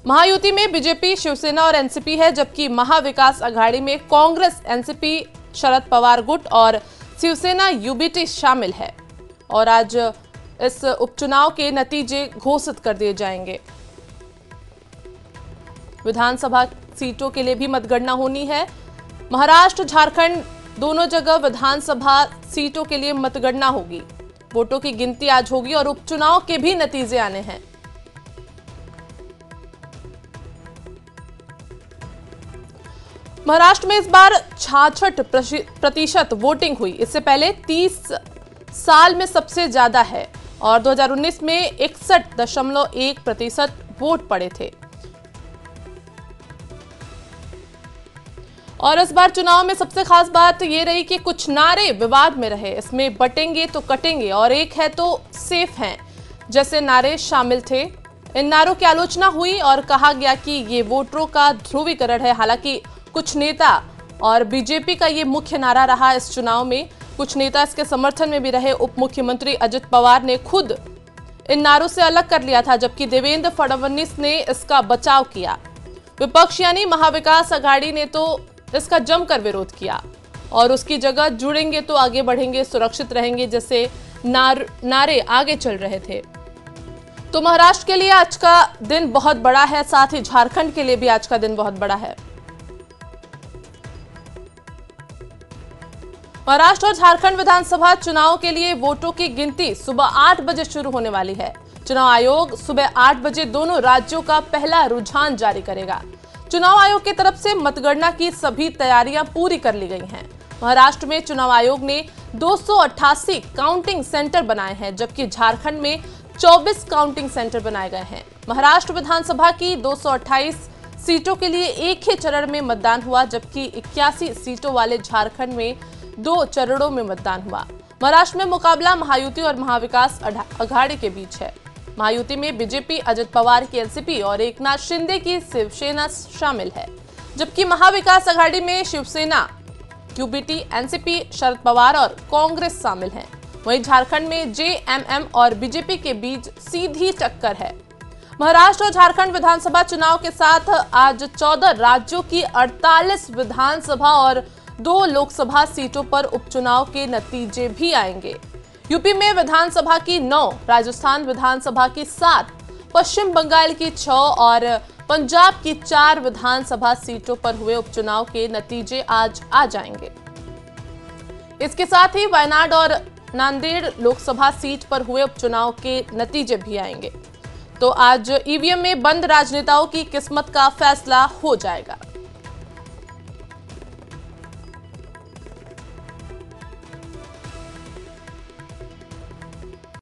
महायुति में बीजेपी, शिवसेना और एनसीपी है, जबकि महाविकास अघाड़ी में कांग्रेस, एनसीपी, शरद पवार गुट और शिवसेना यूबीटी शामिल है। और आज इस उपचुनाव के नतीजे घोषित कर दिए जाएंगे। विधानसभा सीटों के लिए भी मतगणना होनी है। महाराष्ट्र, झारखंड दोनों जगह विधानसभा सीटों के लिए मतगणना होगी। वोटों की गिनती आज होगी और उपचुनाव के भी नतीजे आने हैं। महाराष्ट्र में इस बार 66% वोटिंग हुई। इससे पहले 30 साल में सबसे ज्यादा है और 2019 में 61.1% वोट पड़े थे। और इस बार चुनाव में सबसे खास बात यह रही कि कुछ नारे विवाद में रहे। इसमें बटेंगे तो कटेंगे और एक है तो सेफ हैं जैसे नारे शामिल थे। इन नारों की आलोचना हुई और कहा गया कि ये वोटरों का ध्रुवीकरण है। हालांकि कुछ नेता और बीजेपी का ये मुख्य नारा रहा इस चुनाव में। कुछ नेता इसके समर्थन में भी रहे। उप मुख्यमंत्री अजित पवार ने खुद इन नारों से अलग कर लिया था, जबकि देवेंद्र फडणवीस ने इसका बचाव किया। विपक्ष यानी महाविकास अघाड़ी ने तो इसका जमकर विरोध किया और उसकी जगह जुड़ेंगे तो आगे बढ़ेंगे, सुरक्षित रहेंगे जैसे नारे आगे चल रहे थे। तो महाराष्ट्र के लिए आज का दिन बहुत बड़ा है, साथ ही झारखंड के लिए भी आज का दिन बहुत बड़ा है। महाराष्ट्र और झारखंड विधानसभा चुनाव के लिए वोटों की गिनती सुबह 8 बजे शुरू होने वाली है। चुनाव आयोग सुबह 8 बजे दोनों राज्यों का पहला रुझान जारी करेगा। चुनाव आयोग की तरफ से मतगणना की सभी तैयारियां पूरी कर ली गई हैं। महाराष्ट्र में चुनाव आयोग ने 288 काउंटिंग सेंटर बनाए हैं, जबकि झारखंड में 24 काउंटिंग सेंटर बनाए गए हैं। महाराष्ट्र विधानसभा की 228 सीटों के लिए एक ही चरण में मतदान हुआ, जबकि 81 सीटों वाले झारखंड में 2 चरणों में मतदान हुआ। महाराष्ट्र में मुकाबला महायुति और महाविकास अघाड़ी के बीच है। महायुति में बीजेपी, अजित पवार की एनसीपी और एकनाथ शिंदे की शिवसेना शामिल है, जबकि महाविकास अघाड़ी में शिवसेना, यूबीटी, एनसीपी, शरद पवार और कांग्रेस शामिल हैं। वहीं झारखंड में जेएमएम और बीजेपी के बीच सीधी टक्कर है। महाराष्ट्र और झारखंड विधानसभा चुनाव के साथ आज 14 राज्यों की 48 विधानसभा और 2 लोकसभा सीटों पर उपचुनाव के नतीजे भी आएंगे। यूपी में विधानसभा की 9, राजस्थान विधानसभा की 7, पश्चिम बंगाल की 6 और पंजाब की 4 विधानसभा सीटों पर हुए उपचुनाव के नतीजे आज आ जाएंगे। इसके साथ ही वायनाड और नांदेड़ लोकसभा सीट पर हुए उपचुनाव के नतीजे भी आएंगे। तो आज ईवीएम में बंद राजनेताओं की किस्मत का फैसला हो जाएगा।